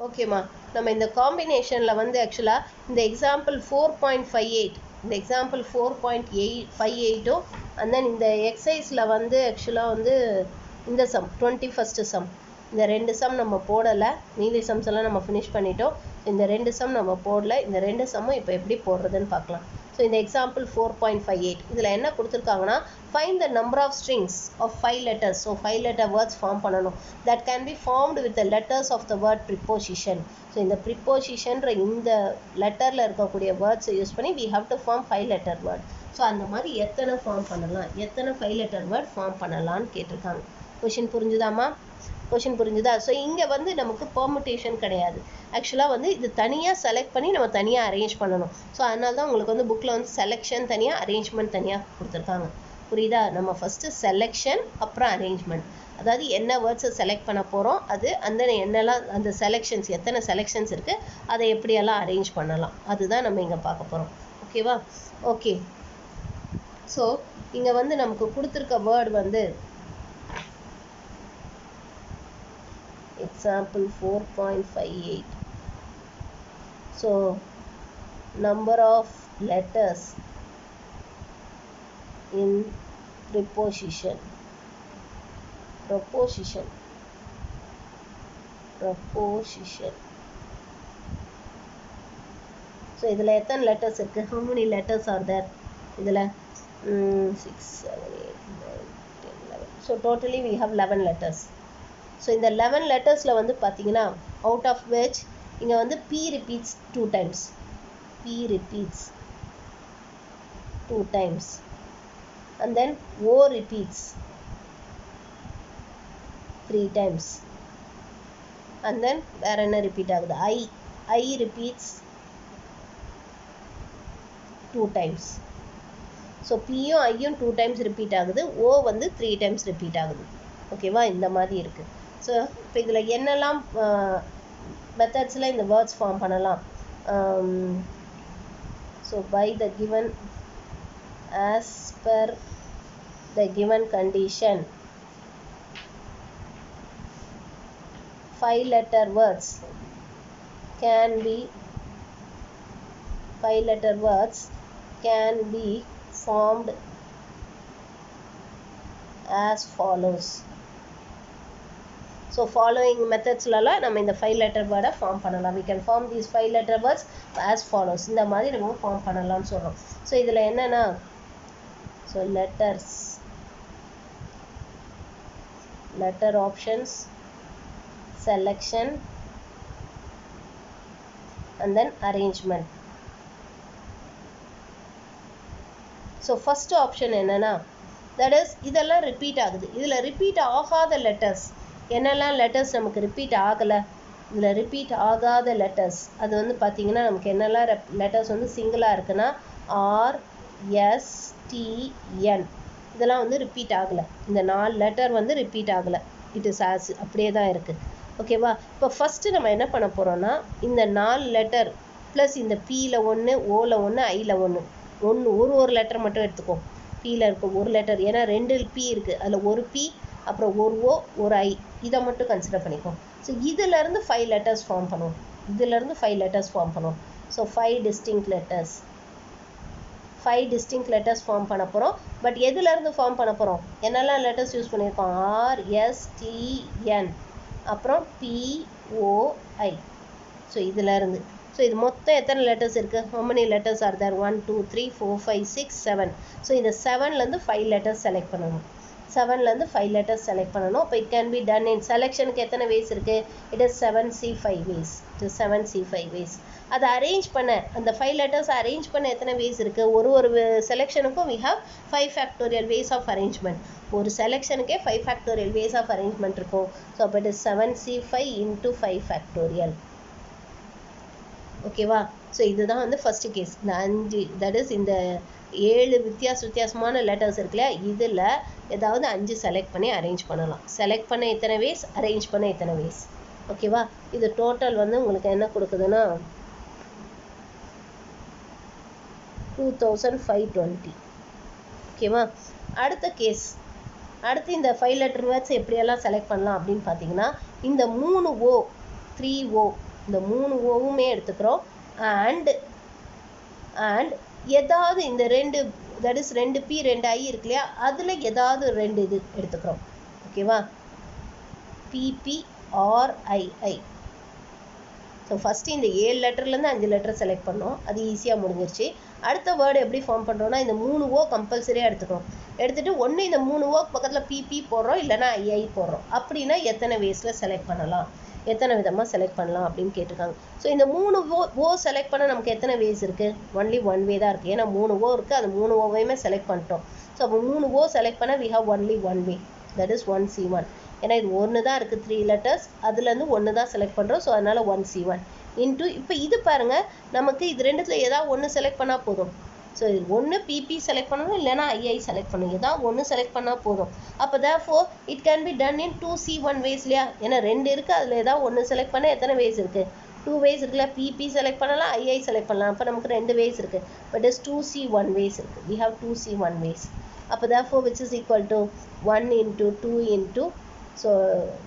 ஓகேம்மா, நம்ம இந்த காம்பினேஷனில் வந்து ஆக்சுவலாக இந்த எக்ஸாம்பிள் 4.58 இந்த எக்ஸாம்பிள் 4.58 அண்ட் தென் இந்த எக்ஸசைஸில் வந்து ஆக்சுவலாக வந்து இந்த சம் 21st சம் இந்த 2 சம் நம்ம போடலை, மீதி சம்ஸ் எல்லாம் நம்ம ஃபினிஷ் பண்ணிட்டோம். இந்த 2 சம் நம்ம போடலை. இந்த 2 சம்மும் இப்போ எப்படி போடுறதுன்னு பார்க்கலாம். ஸோ இந்த எக்ஸாம்பிள் 4.58 இதில் என்ன கொடுத்துருக்காங்கன்னா, find the number of strings of 5 letters. So 5 letter words form பண்ணணும். That can be formed with the letters of the word preposition. So இந்த ப்ரிப்போசிஷன்ற இந்த லெட்டரில் இருக்கக்கூடிய வேர்ட்ஸை யூஸ் பண்ணி we have to form 5 letter word. So அந்த மாதிரி எத்தனை ஃபார்ம் பண்ணலாம், எத்தனை 5 letter வேர்ட் ஃபார்ம் பண்ணலான்னு கேட்டிருக்காங்க. கொஷின் புரிஞ்சுதாம்மா? கொஷின் புரிஞ்சுதா? ஸோ இங்கே வந்து நமக்கு பெர்முட்டேஷன் கிடையாது. ஆக்சுவலாக வந்து இது தனியாக செலக்ட் பண்ணி நம்ம தனியாக அரேஞ்ச் பண்ணணும். ஸோ அதனால தான் உங்களுக்கு வந்து புக்கில் வந்து செலெக்ஷன் தனியாக, அரேஞ்ச்மெண்ட் தனியாக கொடுத்துருக்காங்க. புரியுதா? நம்ம ஃபஸ்ட்டு செலெக்ஷன் அப்புறம் அரேஞ்ச்மெண்ட். அதாவது என்ன வேர்ட்ஸை செலக்ட் பண்ண போகிறோம், அது அந்த என்னெல்லாம் அந்த செலெக்ஷன்ஸ் எத்தனை செலெக்ஷன்ஸ் இருக்குது, அதை எப்படியெல்லாம் அரேஞ்ச் பண்ணலாம், அதுதான் நம்ம இங்கே பார்க்க போகிறோம். ஓகேவா? ஓகே. ஸோ இங்கே வந்து நமக்கு கொடுத்துருக்க வேர்டு வந்து example 4.58. so number of letters in preposition so இதில் எத்தனை letters இருக்கு, how many letters are there இதில் 6 7 8 9 10 11. so totally we have 11 letters. So இந்த 11 லெட்டர்ஸில் வந்து பார்த்தீங்கன்னா, அவுட் ஆஃப் விச் இங்கே வந்து P repeats 2 times, and then O repeats 3 times, and then வேறு என்ன ரிப்பீட் ஆகுது, I repeats 2 times. ஸோ Pயும் ஐயும் 2 times ரிப்பீட் ஆகுது, O வந்து 3 times ரிப்பீட் ஆகுது. ஓகேவா? இந்த மாதிரி இருக்குது. ஸோ இப்போ இதில் என்னெல்லாம் மெத்தட்ஸில் இந்த வேர்ட்ஸ் ஃபார்ம் பண்ணலாம். So by the given as per the given condition 5 letter words can be formed as follows. So following methodsலலாம் நம்ம இந்த 5 letter வேர்டை ஃபார்ம் பண்ணலாம். we can form these 5 letter words as follows. இந்த மாதிரி நம்ம ஃபார்ம் பண்ணலாம்னு சொல்கிறோம். ஸோ இதில் என்னென்னா, so letter options, selection and then arrangement. So first option என்னென்னா, தட் இஸ் இதெல்லாம் ரிப்பீட் ஆகுது. இதில் ரிப்பீட் ஆகாத லெட்டர்ஸ் என்னெல்லாம் லெட்டர்ஸ் நமக்கு ரிப்பீட் ஆகலை, இதில் ரிப்பீட் ஆகாத லெட்டர்ஸ் அது வந்து பார்த்திங்கன்னா நமக்கு என்னெல்லாம் லெட்டர்ஸ் வந்து சிங்கிளாக இருக்குன்னா RSTN இதெல்லாம் வந்து ரிப்பீட் ஆகலை. இந்த 4 லெட்டர் வந்து ரிப்பீட் ஆகலை. இட் இஸ் ஆஸ் அப்படியே தான் இருக்குது. ஓகேவா? இப்போ ஃபஸ்ட்டு நம்ம என்ன பண்ண போகிறோன்னா, இந்த 4 லெட்டர் ப்ளஸ் இந்த Pயில் 1 Oவில் 1 Iயில் 1 ஒரு லெட்டர் மட்டும் எடுத்துக்கோ. Pயில் இருக்கும் ஒரு லெட்டர், ஏன்னா 2 P இருக்குது, அதில் ஒரு P அப்புறம் ஒரு O ஒரு I, இதை மட்டும் கன்சிடர் பண்ணிக்கோ. ஸோ இதிலேருந்து 5 letters ஃபார்ம் பண்ணுவோம். ஸோ 5 distinct letters ஃபார்ம் பண்ண போகிறோம். பட் எதுலேருந்து ஃபார்ம் பண்ண போகிறோம், என்னெல்லாம் லெட்டர்ஸ் யூஸ் பண்ணியிருக்கோம், RSTN அப்புறம் POI. ஸோ இதிலேருந்து ஸோ இது மொத்தம் எத்தனை லெட்டர்ஸ் இருக்குது, how many letters are there, 1 2 3 4 5 6 7. So இந்த 7லேருந்து 5 letters செலக்ட் பண்ணணும். 7லேருந்து 5 letters செலக்ட் பண்ணணும். இப்போ it can be done in செலெக்ஷனுக்கு எத்தனை வேஸ் இருக்குது, இட் இஸ் 7C5 ways. அதை அரேஞ்ச் பண்ண அந்த 5 letters அரேஞ்ச் பண்ண எத்தனை வேஸ் இருக்குது, ஒரு செலெக்ஷனுக்கும் we have 5 factorial ways of arrangement. ஒரு செலெக்ஷனுக்கே 5 factorial ways of arrangement இருக்கும். ஸோ அப்போ it is 7C5 into 5 factorial. ஓகேவா? ஸோ இதுதான் வந்து ஃபஸ்ட்டு கேஸ். இந்த 5 தட் இஸ் இந்த 7 வித்தியாசமான லெட்டர்ஸ் இருக்குல்ல, இதில் ஏதாவது 5 செலக்ட் பண்ணி அரேஞ்ச் பண்ணலாம். செலக்ட் பண்ண எத்தனை வேஸ், அரேஞ்ச் பண்ண எத்தனை வேஸ். ஓகேவா? இது டோட்டல் வந்து உங்களுக்கு என்ன கொடுக்குதுன்னா 2520. ஓகேவா? அடுத்த கேஸ், அடுத்து இந்த 5 letter வேர்ட்ஸ் எப்படியெல்லாம் செலக்ட் பண்ணலாம் அப்படின்னு பார்த்தீங்கன்னா, இந்த 3O 3O இந்த 3 ஓவுமே எடுத்துக்கிறோம். அண்ட் ஏதாவது இந்த ரெண்டு, தட் இஸ் 2p 2i இருக்கு இல்லையா, அதில் ஏதாவது 2 இது எடுத்துக்கிறோம். ஓகேவா, pp or ii. So first இந்த 7 லெட்டர்லேருந்து 5 லெட்டர் செலக்ட் பண்ணோம், அது ஈஸியாக முடிஞ்சிருச்சு. அடுத்த வேர்டு எப்படி ஃபார்ம் பண்ணுறோன்னா, இந்த 3 ஓ கம்பல்சரியாக எடுத்துக்கிறோம். எடுத்துகிட்டு ஒன்று இந்த 3 ஓ பக்கத்தில் பிபி போடுறோம், இல்லைனா ஐஐ போடுறோம். அப்படின்னா எத்தனை வேஸில் செலக்ட் பண்ணலாம், எத்தனை விதமாக செலக்ட் பண்ணலாம் அப்படின்னு கேட்டிருக்காங்க. ஸோ இந்த 3 ஓ செலக்ட் பண்ண நமக்கு எத்தனை வேஸ் இருக்குது? ஒன்லி 1 வே தான் இருக்குது. ஏன்னா 3 ஓ இருக்குது, அது 3 ஓவையுமே செலக்ட் பண்ணிட்டோம். ஸோ அப்போ 3 ஓ செலக்ட் பண்ண we have only 1 way, that is 1C1. ஏன்னா இது ஒன்று தான் இருக்குது, 3 லெட்டர்ஸ், அதுலேருந்து ஒன்று தான் செலக்ட் பண்ணுறோம். ஸோ அதனால் 1C1 இன்ட்டு இப்போ இது பாருங்கள், நமக்கு இது ரெண்டுத்தில் ஏதாவது ஒன்று செலக்ட் பண்ணால் போதும். ஸோ இது ஒன்று பிபி செலக்ட் பண்ணணும், இல்லைனா ஐஐ செலக்ட் பண்ணணும், ஏதாவது ஒன்று செலக்ட் பண்ணால் போதும். அப்போ therefore it can be done in 2C1 ways இல்லையா? ஏன்னா 2 இருக்குது, அதில் ஏதாவது ஒன்று செலக்ட் பண்ண எத்தனை வேஸ் இருக்குது? 2 வேஸ் இருக்குல்ல. பிபி செலக்ட் பண்ணலாம், ஐஐ செலக்ட் பண்ணலாம். அப்போ நமக்கு 2 வேஸ் இருக்குது. பட் இஸ் 2C1 வேஸ் இருக்குது. we have 2C1 ways. அப்போ therefore which is equal to 1 into 2 into. So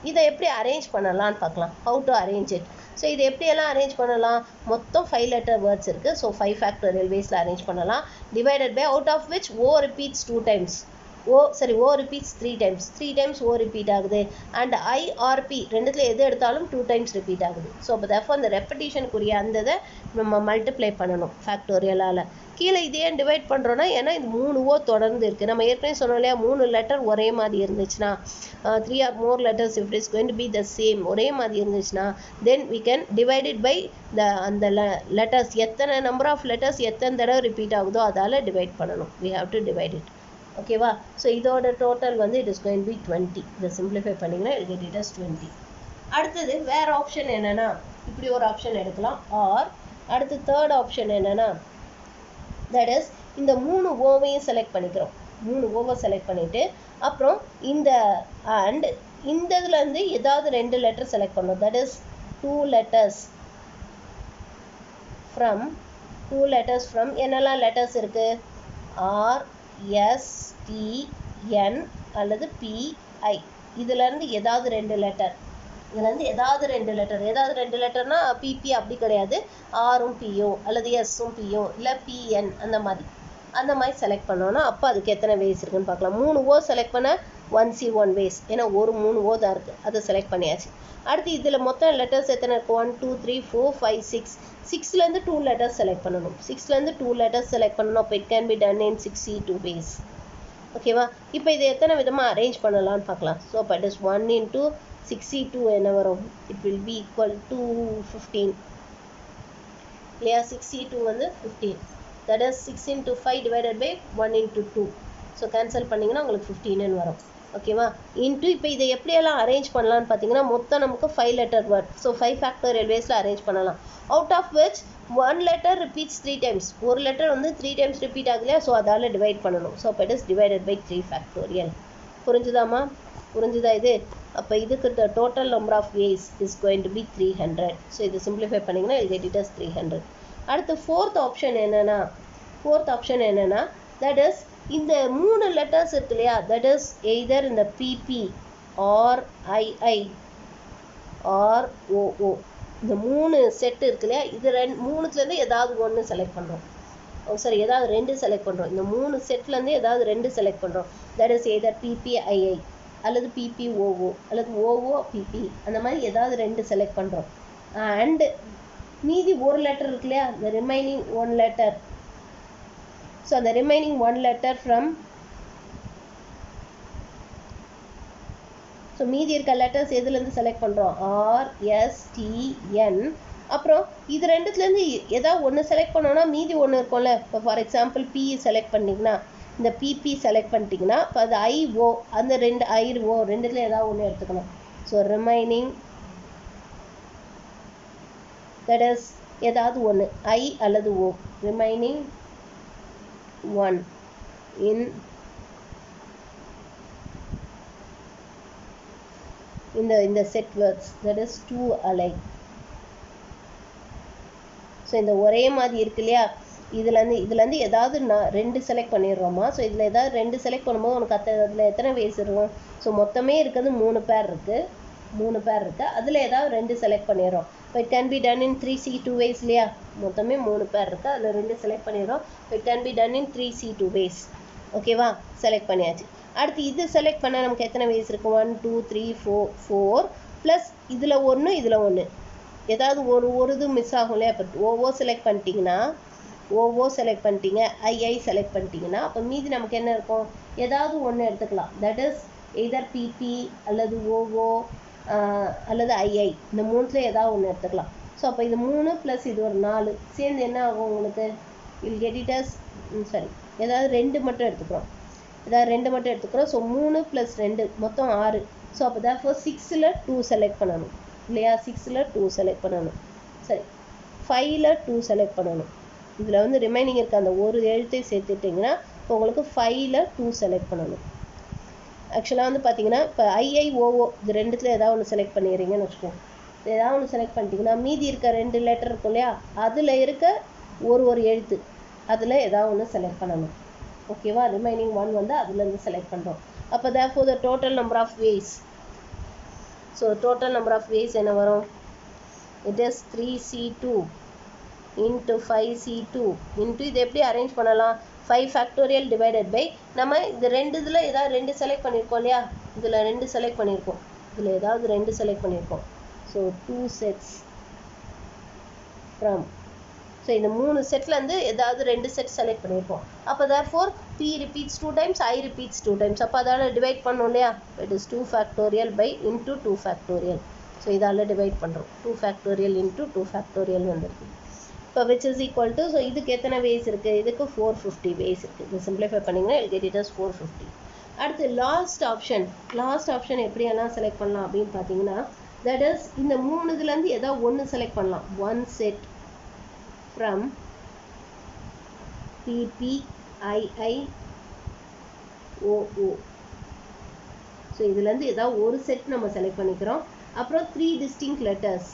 இதை எப்படி அரேஞ்ச் பண்ணலான்னு பார்க்கலாம். How to arrange it. So இது எப்படியெல்லாம் அரேஞ்ச் பண்ணலாம்? மொத்தம் 5 லெட்டர் வேர்ட்ஸ் இருக்குது. ஸோ 5 ஃபேக்டோரியல் வேஸில் அரேஞ்ச் பண்ணலாம். Divided by out of which O repeats 2 times, O repeats 3 times, 3 times O repeat ஆகுது. அண்ட் ஐஆர்பி ரெண்டுத்தில் எது எடுத்தாலும் 2 டைம்ஸ் ரிப்பீட் ஆகுது. ஸோ அப்போ therefore அந்த ரெப்படிஷனுக்குரிய அந்த இதை நம்ம மல்டிப்ளை பண்ணணும் ஃபேக்டோரியலால். கீழே இதே டிவைட் பண்ணுறோன்னா, ஏன்னா இது 3 ஓ தொடர்ந்து இருக்குது. நம்ம ஏற்கனவே சொன்னோம் இல்லையா, 3 லெட்டர் ஒரே மாதிரி இருந்துச்சுன்னா, 3 or more letters if it is going to be the same, ஒரே மாதிரி இருந்துச்சுன்னா, then we can divide it by அந்த லெட்டர்ஸ், எத்தனை நம்பர் ஆஃப் லெட்டர்ஸ் எத்தனை தடவை ரிப்பீட் ஆகுதோ அதால் டிவைட் பண்ணணும். we have to divide it. ஓகேவா? ஸோ இதோட டோட்டல் வந்து it is going to be 20. இதை சிம்பிளிஃபை பண்ணிங்கன்னா it get it as 20. அடுத்தது வேறு ஆப்ஷன் என்னென்னா, இப்படி ஒரு ஆப்ஷன் எடுக்கலாம். ஆர் அடுத்து தேர்ட் ஆப்ஷன் என்னென்னா, தட் இஸ் இந்த 3 ஓவையும் செலக்ட் பண்ணிக்கிறோம். 3 ஓவை செலக்ட் பண்ணிவிட்டு அப்புறம் இந்த அண்ட் இந்த இதுலேருந்து ஏதாவது 2 லெட்டர் செலக்ட் பண்ணணும். தட் இஸ் 2 letters from என்னெல்லாம் லெட்டர்ஸ் இருக்குது? ஆர், எஸ், டி, என் அல்லது பிஐ. இதுலேருந்து ஏதாவது 2 லெட்டர், இதுலேருந்து ஏதாவது 2 லெட்டர், ஏதாவது 2 லெட்டர்னா பிபி அப்படி கிடையாது, ஆரும் பியோ அல்லது எஸ்ஸும் பியோ இல்லை பிஎன் அந்த மாதிரி செலக்ட் பண்ணோன்னா அப்போ அதுக்கு எத்தனை வேஸ் இருக்குன்னு பார்க்கலாம். 3 ஓ செலக்ட் பண்ண 1C1 வேஸ், ஏன்னா ஒரு 3 ஓ தான் இருக்குது, அதை செலக்ட் பண்ணியாச்சு. அடுத்து இதில் மொத்தம் லெட்டர்ஸ் எத்தனை இருக்குது? 1 2 3 4 5 6. 6லேருந்து 2 லெட்டர்ஸ் செலக்ட் பண்ணணும். 6லேருந்து 2 லெட்டர்ஸ் செலக்ட் பண்ணணும். அப்போ it can be done in 6C2 ways. ஓகேவா? இப்போ இது எத்தனை விதமாக அரேஞ்ச் பண்ணலான்னு பார்க்கலாம். ஸோ அப்போ இட் இஸ் 1 into 6C2 என்ன வரும்? It will be equal to 15 இல்லையா? 6C2 வந்து 15. That is 6 into 5 divided by 1 into 2. So cancel பண்ணிங்கன்னா உங்களுக்கு 15ன்னு வரும். ஓகேவா? இன்ட்டு இப்போ இதை எப்படியெல்லாம் அரேஞ்ச் பண்ணலான்னு பார்த்தீங்கன்னா, மொத்தம் நமக்கு 5 லெட்டர் வேர்ட். ஸோ 5 ஃபேக்டோரியல் வேஸில் அரேஞ்ச் பண்ணலாம். Out of which 1 letter repeats 3 times. ஒரு லெட்டர் வந்து 3 times ரிப்பீட் ஆகுதுலையா, ஸோ அதால் டிவைட் பண்ணணும். ஸோ அப்போ it is divided by 3 factorial. புரிஞ்சுதாம்மா? புரிஞ்சுதா இது? அப்போ இதுக்கு total number of ways is going to be 300. So இது சிம்பிளிஃபை பண்ணிங்கன்னா இது கெட் இட் அஸ் 300. அடுத்து ஃபோர்த் ஆப்ஷன் என்னென்னா, தட் இஸ் இந்த 3 லெட்டர்ஸ் இருக்கு இல்லையா, தட் இஸ் எய்தர் இந்த பிபி ஆர் ஐஐ ஆர் ஓஓ, இந்த 3 செட் இருக்கு இல்லையா, இது 3த்துலேருந்து ஏதாவது ஒன்று செலக்ட் பண்ணுறோம். சரி, ஏதாவது 2 செலக்ட் பண்ணுறோம். இந்த 3 செட்லேருந்து ஏதாவது 2 செலக்ட் பண்ணுறோம். தட் இஸ் எய்தர் பிபிஐஐ அல்லது பிபிஓஓ அல்லது ஓஓ பிபி, அந்த மாதிரி ஏதாவது 2 செலக்ட் பண்ணுறோம். அண்ட் மீதி ஒரு லெட்டர் இருக்கு இல்லையா, the remaining 1 letter. So the remaining 1 letter from, so மீதி இருக்க லெட்டர்ஸ் எதுலேருந்து செலக்ட் பண்ணுறோம்? ஆர், எஸ், டி, என். அப்புறம் இது ரெண்டுத்துலேருந்து ஏதாவது ஒன்று செலக்ட் பண்ணோன்னா மீதி ஒன்று இருக்கும்ல. இப்போ ஃபார் எக்ஸாம்பிள் பி செலக்ட் பண்ணிங்கன்னா, இந்த பிபி செலக்ட் பண்ணிட்டீங்கன்னா இப்போ அது ஐஓ, அந்த 2 ஐஓ ரெண்டுத்தில் ஏதாவது ஒன்று எடுத்துக்கணும். ஸோ ரிமைனிங் தட் இஸ் ஏதாவது ஒன்று ஐ அல்லது ஓ, ரிமைனிங் 1 இன் இந்த set words, that is 2 alike. So இந்த ஒரே மாதிரி இருக்கு இல்லையா, இதுலேருந்து ஏதாவது 2 செலக்ட் பண்ணிடுறோமா. ஸோ இதில் ஏதாவது 2 செலக்ட் பண்ணும்போது உனக்கு அதில் எத்தனை வேஸ் இருக்கும்? ஸோ மொத்தமே இருக்கிறது 3 பேர் இருக்குது. அதில் ஏதாவது 2 செலக்ட் பண்ணிடுறோம். It can be done in 3C2 ways இல்லையா, மொத்தமே 3 பேர் இருக்கு, அதில் 2 செலக்ட் பண்ணிடுறோம். It can be done in 3C2 ways. ஓகேவா, செலக்ட் பண்ணியாச்சு. அடுத்து இது செலக்ட் பண்ணால் நமக்கு எத்தனை வேஸ் இருக்குது? 1 2 3 4 ப்ளஸ் இதில் 1 இதில் 1, ஏதாவது ஒரு இது மிஸ் ஆகும் இல்லையா. இப்போ ஓஓ செலக்ட் பண்ணிட்டீங்கன்னா, ஓஓ செலக்ட் பண்ணிட்டீங்க, ஐஐ செலக்ட் பண்ணிட்டீங்கன்னா, அப்போ மீதி நமக்கு என்ன இருக்கும்? ஏதாவது ஒன்று எடுத்துக்கலாம். தட் இஸ் எய்தர் பிபி அல்லது ஓஓ அல்லது ஐஐ, இந்த மூணுத்தில் ஏதாவது ஒன்று எடுத்துக்கலாம். ஸோ அப்போ இது 3 ப்ளஸ் இது ஒரு 4 சேர்ந்து என்ன ஆகும் உங்களுக்கு? வில் கெட் இட் அஸ் சரி, ஏதாவது 2 மட்டும் எடுத்துக்கிறோம், ஏதாவது 2 மட்டும் எடுத்துக்கிறோம். ஸோ 3 ப்ளஸ் 2 மொத்தம் 6. ஸோ அப்போ தேர்ஃபோர் 6ல் 2 செலக்ட் பண்ணணும் இல்லையா, 6ல் 2 செலக்ட் பண்ணணும். சரி, 5ல் 2 செலக்ட் பண்ணணும். இதில் வந்து ரிமைனிங் இருக்க அந்த ஒரு எழுத்தை சேர்த்துட்டிங்கன்னா இப்போ உங்களுக்கு 5ல் 2 செலக்ட் பண்ணணும். ஆக்சுவலாக வந்து பார்த்தீங்கன்னா இப்போ ஐஐஓஓ இது ரெண்டுத்தில் ஏதாவது ஒன்று செலக்ட் பண்ணிடுறீங்கன்னு வச்சுக்கோங்க. ஏதாவது ஒன்று செலக்ட் பண்ணிட்டீங்கன்னா மீதி இருக்க 2 லெட்டர் இருக்கும் இல்லையா, அதில் இருக்க ஒரு எழுத்து அதில் ஏதாவது ஒன்று செலக்ட் பண்ணணும். ஓகேவா, ரிமைனிங் 1 வந்து அதுலேருந்து செலக்ட் பண்ணுறோம். அப்போ therefore the total number of ways, so total number of ways என்ன வரும்? It is 3C2 into 5C2 into இது எப்படி அரேஞ்ச் பண்ணலாம்? 5 factorial divided by நம்ம இது இதில் ஏதாவது 2 செலக்ட் பண்ணியிருக்கோம் இல்லையா, இதில் 2 செலக்ட் பண்ணியிருக்கோம், இதில் ஏதாவது 2 செலக்ட் பண்ணியிருக்கோம். ஸோ 2 sets from, ஸோ இந்த 3 செட்லேருந்து ஏதாவது 2 செட் செலக்ட் பண்ணியிருப்போம். அப்போ therefore P repeats 2 times, I repeats 2 times. அப்போ அதால் டிவைட் பண்ணோம் இல்லையா, it is 2 factorial by into 2 factorial. So இதால் டிவைட் பண்ணுறோம், 2 factorial into 2 factorial வந்துருக்கு. இப்போ which is equal to, so இதுக்கு எத்தனை வேஸ் இருக்குது? இதுக்கு 450 வேஸ் இருக்குது. இது சிம்பிளிஃபை பண்ணிங்கன்னா you'll get it as 450. அடுத்து லாஸ்ட் ஆப்ஷன் எப்படியெல்லாம் செலக்ட் பண்ணலாம் அப்படின்னு பார்த்தீங்கன்னா, தட் இஸ் இந்த 3 இதுலேருந்து ஏதாவது ஒன்று செலக்ட் பண்ணலாம். 1 set from PPIIOO. ஸோ இதுலேருந்து ஏதாவது ஒரு செட் நம்ம செலக்ட் பண்ணிக்கிறோம். அப்புறம் 3 distinct letters,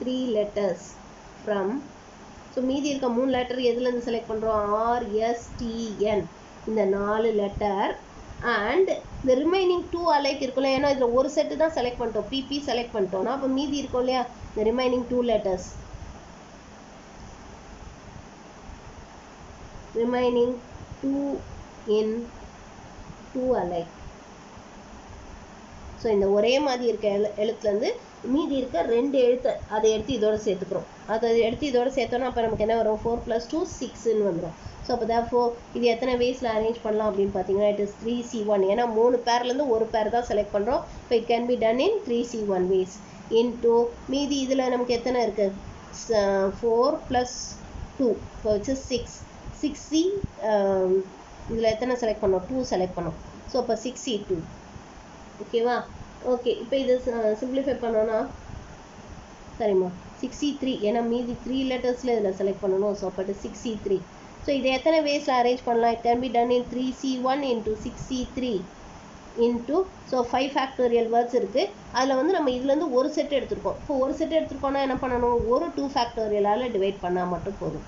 3 letters from, so மீதி இருக்க 3 லெட்டர் எதுலேருந்து செலக்ட் பண்ணுறோம்? RSTN, இந்த 4 லெட்டர். அண்ட் இந்த ரிமைனிங் 2 அலைக் இருக்குல்ல, ஏன்னா இதில் ஒரு செட்டு தான் செலக்ட் பண்ணிட்டோம், பிபி செலக்ட் பண்ணிட்டோம்னா அப்போ மீதி இருக்கும் இல்லையா, இந்த remaining 2 letters, remaining 2 in 2 alike. So இந்த ஒரே மாதிரி இருக்க எழுத்துலேருந்து மீதி இருக்க 2 எழுத்து அதை எடுத்து இதோட சேர்த்துக்கிறோம். அதை எடுத்து இதோட சேர்த்தோன்னா அப்போ நமக்கு என்ன வரும்? 4 + 2 6ன்னு வந்துடும். ஸோ அப்போ therefore இது எத்தனை வேஸில் அரேஞ்ச் பண்ணலாம் அப்படின்னு பார்த்தீங்கன்னா, இட் இஸ் 3C1. ஏன்னா 3 பேர்லேருந்து ஒரு பேர் தான் செலக்ட் பண்ணுறோம். இப்போ it can be done in 3C1 ways into மீதி இதில் நமக்கு எத்தனை இருக்குது? 4 + 2 இப்போ வச்சு 6C. இதில் எத்தனை செலக்ட் பண்ணோம்? 2 செலக்ட் பண்ணோம். ஸோ அப்போ 6C2. ஓகேவா? ஓகே, இப்போ இது சிம்பிளிஃபை பண்ணோன்னா சரிம்மா 6C3, ஏன்னா மீதி 3 லெட்டர்ஸில் இதில் செலக்ட் பண்ணணும். ஸோ அப்போ 6C3. ஸோ இதை எத்தனை வேஸில் அரேஞ்ச் பண்ணலாம்? It can be done in 3C1 into 6C3 into, so 5 factorial words இருக்குது. அதில் வந்து நம்ம இதுலேருந்து ஒரு செட் எடுத்துருக்கோம். இப்போ ஒரு செட் எடுத்துருக்கோன்னா என்ன பண்ணணும்? ஒரு 2 ஃபேக்டோரியலால் டிவைட் பண்ணால் மட்டும் போதும்.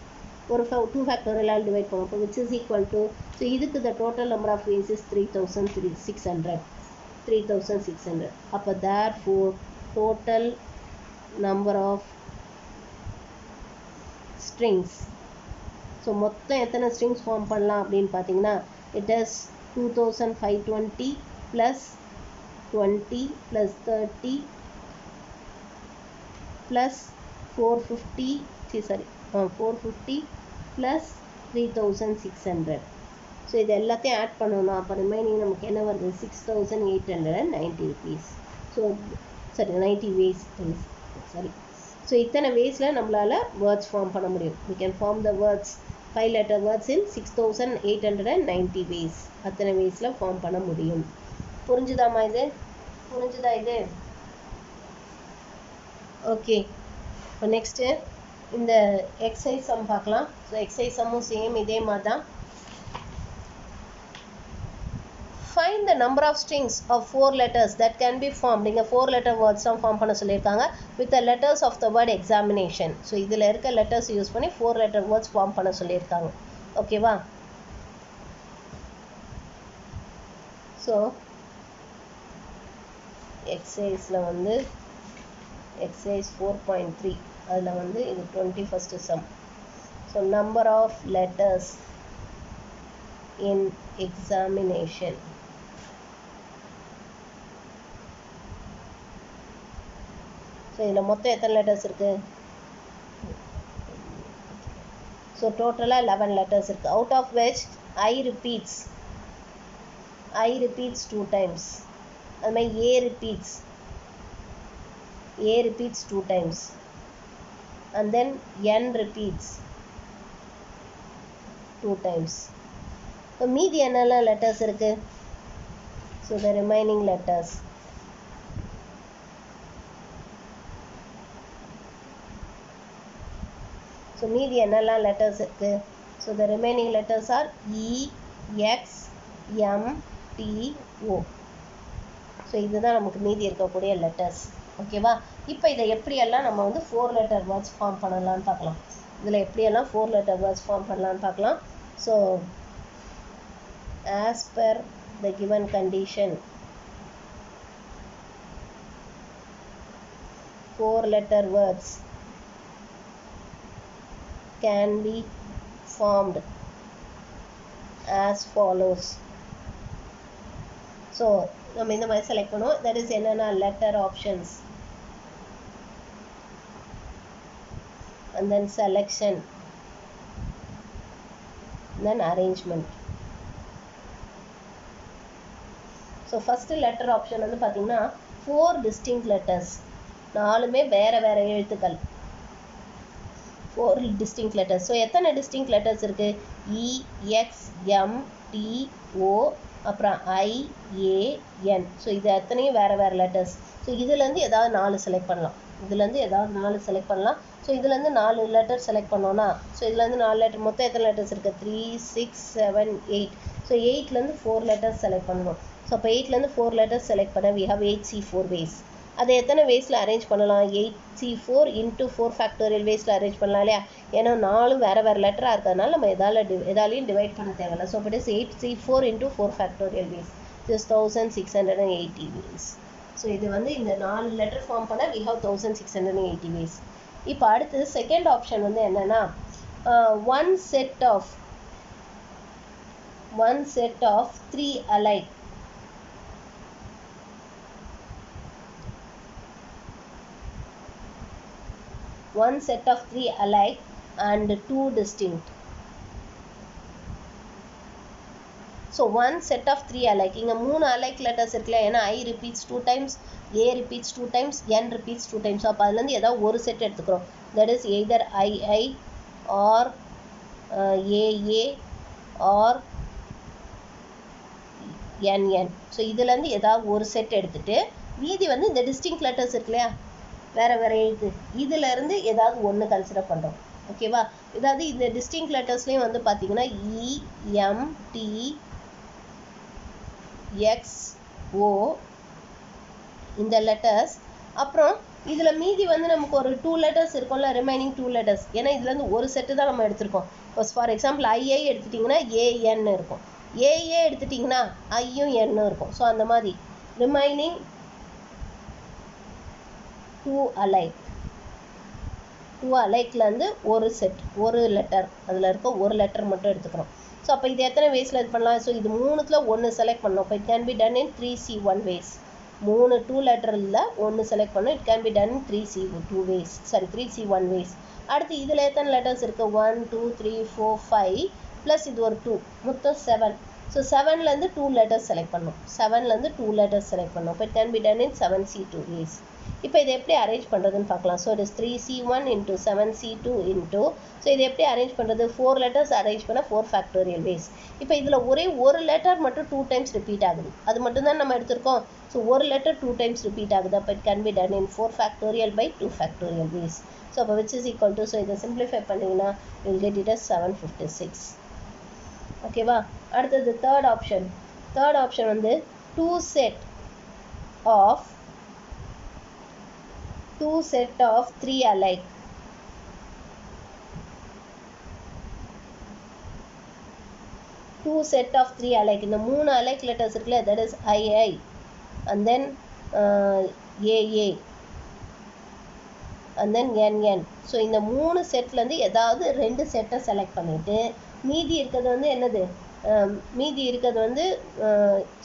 ஒரு 2 ஃபேக்டோரியலால் டிவைட் பண்ணுவோம். இப்போ which is equal to, so இதுக்கு the total number of ways is 3600. அப்போ therefore total number of strings, so மொத்தம் எத்தனை ஸ்ட்ரிங்ஸ் ஃபார்ம் பண்ணலாம் அப்படின்னு பார்த்தீங்கன்னா, இட் இஸ் 2520 + 20 + 30 + 450 + 3600. ஸோ இது எல்லாத்தையும் ஆட் பண்ணணும். அப்போ ரிமைனிங் நமக்கு என்ன வருது? 6890 rupees. ஸோ சரி 90 வேஸ் சரி. ஸோ இத்தனை வேஸில் நம்மளால் வேர்ட்ஸ் ஃபார்ம் பண்ண முடியும். we can form the words 5 letter words in 6890 ways. அத்தனை வேஸில் ஃபார்ம் பண்ண முடியும். புரிஞ்சுதாம்மா? புரிஞ்சுதா இது? ஓகே, இப்போ நெக்ஸ்ட்டு இந்த எக்ஸசைஸ் சம் பார்க்கலாம். ஸோ எக்ஸசைஸ் சம்மும் சேம் இதே மாதிரி தான். Find the number of strings of 4 letters that can be formed. இங்கே 4 letter words தான் ஃபார்ம் பண்ண சொல்லியிருக்காங்க with the letters of the word examination. So இதில் இருக்க லெட்டர்ஸ் யூஸ் பண்ணி 4 letter words ஃபார்ம் பண்ண சொல்லியிருக்காங்க. ஓகேவா? ஸோ எக்ஸசைஸில் வந்து எக்ஸசைஸ் 4.3 அதில் வந்து இது 21st sum. So number of letters in examination. So இதில் மொத்தம் எத்தனை letters இருக்கு? So total 11 letters இருக்கு. Out of which I repeats 2 times. அது மாதிரி A repeats 2 times. And then N repeats 2 times. So மீதி என்னெல்லாம் letters இருக்கு? So the remaining letters. So மீதி என்னெல்லாம் letters இருக்கு? So the remaining letters are E, X, M, T, O. So இதுதான் நமக்கு மீதி இருக்கக்கூடிய letters. ஓகேவா? இப்போ இதை எப்படியெல்லாம் நம்ம வந்து 4 letter words ஃபார்ம் பண்ணலாம்னு பார்க்கலாம். இதில் எப்படியெல்லாம் 4 letter words ஃபார்ம் பண்ணலாம்னு பார்க்கலாம். So as per the given condition, 4 letter words can be formed as follows. So நம்ம இந்த மாதிரி செலக்ட் பண்ணுவோம். that is என்னென்ன letter options, and then selection, then arrangement. So first letter option வந்து பார்த்தீங்கன்னா 4 distinct letters, 4மே வேற வேற எழுத்துக்கள், 4 distinct letters. So எத்தனை distinct letters இருக்கு? E, X, M, T, O, அப்புறம் I, A, N. ஸோ இது எத்தனையும் வேறு வேறு letters. ஸோ இதுலேருந்து ஏதாவது 4 செலக்ட் பண்ணலாம். ஸோ இதுலேருந்து 4 letters செலக்ட் பண்ணோன்னா, ஸோ இதுலேருந்து 4 letter, மொத்தம் எத்தனை letters இருக்குது? 3, 6, 7, 8. ஸோ 8லேருந்து 4 letters செலக்ட் பண்ணணும். ஸோ அப்போ 8லேருந்து 4 letters செலக்ட் பண்ண we have 8C4 ways. அதை எத்தனை வேஸில் அரேஞ்ச் பண்ணலாம்? 8C4 into 4 factorial வேஸில் அரேஞ்ச் பண்ணலாம் இல்லையா? ஏன்னா 4 வேறு வேறு லெட்டராக இருக்கிறதுனால நம்ம எதாலையும் டிவைட் பண்ண தேவையில்லை. ஸோ அப்போ is 8C4 into 4 factorial ways. This 1680 ways. So இது வந்து இந்த 4 லெட்டர் ஃபார்ம் பண்ண we have 1680 ways. இப்போ அடுத்து செகண்ட் ஆப்ஷன் வந்து என்னென்னா one set of 3 alike. One set of 3 alike and 2 distinct. So one set of 3 alike. இங்க 3 alike letters இருக்குல்ல, ஏன்னா I repeats 2 times, A repeats 2 times, N repeats 2 times. அப்போ அதுலேருந்து ஏதாவது ஒரு செட் எடுத்துக்கிறோம். That is either II or AA or NN. So இதுலேருந்து ஏதாவது ஒரு செட் எடுத்துட்டு மீதி வந்து இந்த டிஸ்டிங்க் லெட்டர்ஸ் இருக்கு இல்லையா, வேறு வேறு எழுத்து, இதிலேருந்து ஏதாவது ஒன்று கன்சிடர் பண்ணுறோம். ஓகேவா? ஏதாவது இந்த டிஸ்டிங்க் லெட்டர்ஸ்லேயும் வந்து பார்த்தீங்கன்னா EMTXO இந்த லெட்டர்ஸ். அப்புறம் இதில் மீதி வந்து நமக்கு ஒரு 2 letters இருக்கும்ல, ரிமைனிங் 2 letters. ஏன்னா இதுலேருந்து ஒரு செட்டு தான் நம்ம எடுத்திருக்கோம். இப்போ ஃபார் எக்ஸாம்பிள் II எடுத்துட்டிங்கன்னா AN இருக்கும், AA எடுத்துட்டிங்கன்னா ஐயும் N இருக்கும். ஸோ அந்த மாதிரி ரிமைனிங் 2 அலைக்லேருந்து ஒரு செட், ஒரு லெட்டர், அதில் இருக்க ஒரு லெட்டர் மட்டும் எடுத்துக்கிறோம். ஸோ அப்போ இது எத்தனை வேஸில் இது பண்ணலாம்? ஸோ இது 3த்தில் 1 செலக்ட் பண்ணோம். இப்போ it can be done in 3C1 ways. 2 லெட்டரில் 1 செலக்ட் பண்ணோம். It can be done in 3C1 ways. அடுத்து இதில் எத்தனை லெட்டர்ஸ் இருக்குது? 1, 2, 3, 4, 5 ப்ளஸ் இது ஒரு 2, மொத்தம் 7. ஸோ 7லேருந்து 2 letters செலக்ட் பண்ணோம். 7லேருந்து 2 letters செலக்ட் பண்ணோம். இப்போ it can be done in 7C2 ways. இப்போ இதை எப்படி அரேஞ்ச் பண்ணுறதுன்னு பார்க்கலாம். So it is 3C1 into 7C2 into, so இதை எப்படி அரேஞ்ச் பண்ணுறது? 4 letters அரேஞ்ச் பண்ண 4 factorial ways. இப்போ இதில் ஒரே ஒரு லெட்டர் மட்டும் 2 times ரிப்பீட் ஆகுது, அது மட்டும்தான் நம்ம எடுத்திருக்கோம். ஸோ ஒரு லெட்டர் 2 times ரிப்பீட் ஆகுது. அப்போ it can be done in 4 factorial by 2 factorial ways. So அப்போ which is equal to, so இதை சிம்பிளிஃபை பண்ணிங்கன்னா you will get it as 756. ஓகேவா? அடுத்தது தேர்ட் ஆப்ஷன் வந்து 2 set of 3 alike. இந்த 3 alike letters இருக்குல்ல, that is II and then A A and then NN. So இந்த 3 செட்லேருந்து ஏதாவது 2 செட்டை செலக்ட் பண்ணிவிட்டு மீதி இருக்கிறது வந்து என்னது, மீதி இருக்கிறது வந்து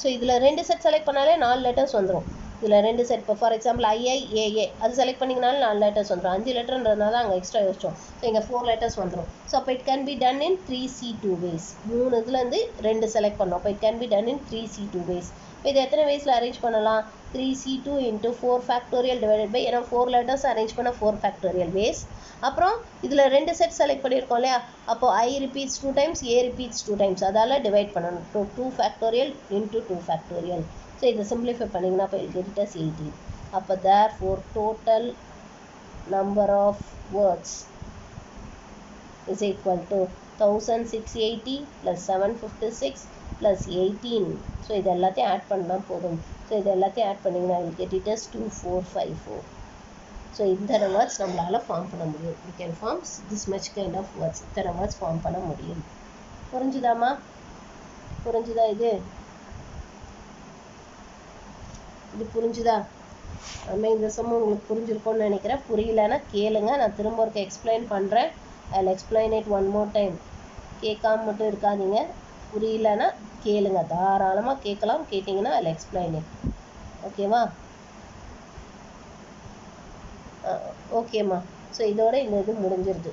ஸோ இதில் 2 செட் செலக்ட் பண்ணாலே 4 லெட்டர்ஸ் வந்துடும். இதில் 2 செட், இப்போ ஃபார் எக்ஸாம்பிள் IIAA அது செலக்ட் பண்ணிங்கனாலும் 4 லெட்டர்ஸ் வந்துடும். 5 லெட்டர்ன்றதுனால அங்கே எக்ஸ்ட்ரா யோசிச்சோம். ஸோ இங்கே 4 லெட்டர்ஸ் வந்துடும். ஸோ அப்போ it can be done in 3C2 ways. 3 இதுலேருந்து 2 செலக்ட் பண்ணோம். அப்போ it can be done in 3C2 ways. இப்போ இது எத்தனை வேஸில் அரேஞ்ச் பண்ணலாம்? 3C2 into 4 factorial divided by, ஏன்னா 4 லெட்டர்ஸ் அரேஞ்ச் பண்ண 4 factorial ways. அப்புறம் இதில் 2 செட் செலக்ட் பண்ணியிருக்கோம் இல்லையா, அப்போ I repeats 2 times, A repeats 2 times, அதால் டிவைட் பண்ணணும். 2 factorial into 2 factorial. ஸோ இதை சிம்பிளிஃபை பண்ணிங்கன்னா அப்போ get it as 18. அப்போ therefore total number of words is equal to 1680 plus 756 plus 18. So இது எல்லாத்தையும் ஆட் பண்ணால் போதும். ஸோ இது எல்லாத்தையும் ஆட் பண்ணிங்கன்னா will get it as 2454. So இத்தனை வேர்ட்ஸ் நம்மளால் ஃபார்ம் பண்ண முடியும். we can form this much kind of words. இத்தனை வேர்ட்ஸ் ஃபார்ம் பண்ண முடியும். புரிஞ்சுதாம்மா? புரிஞ்சுதா? இது புரிஞ்சுதா? நம்ம இந்த சமம் உங்களுக்கு புரிஞ்சிருக்கோன்னு நினைக்கிறேன். புரியலன்னா கேளுங்க, நான் திரும்ப ஒருக்க எக்ஸ்பிளைன் பண்ணுறேன். I'll explain it one more time. கேட்காம மட்டும் இருக்காதீங்க. புரியலன்னா கேளுங்க, தாராளமாக கேட்கலாம். கேட்டிங்கன்னா I'll explain it. ஓகேவா? ஓகேம்மா. ஸோ இதோட இந்த இது முடிஞ்சிருது.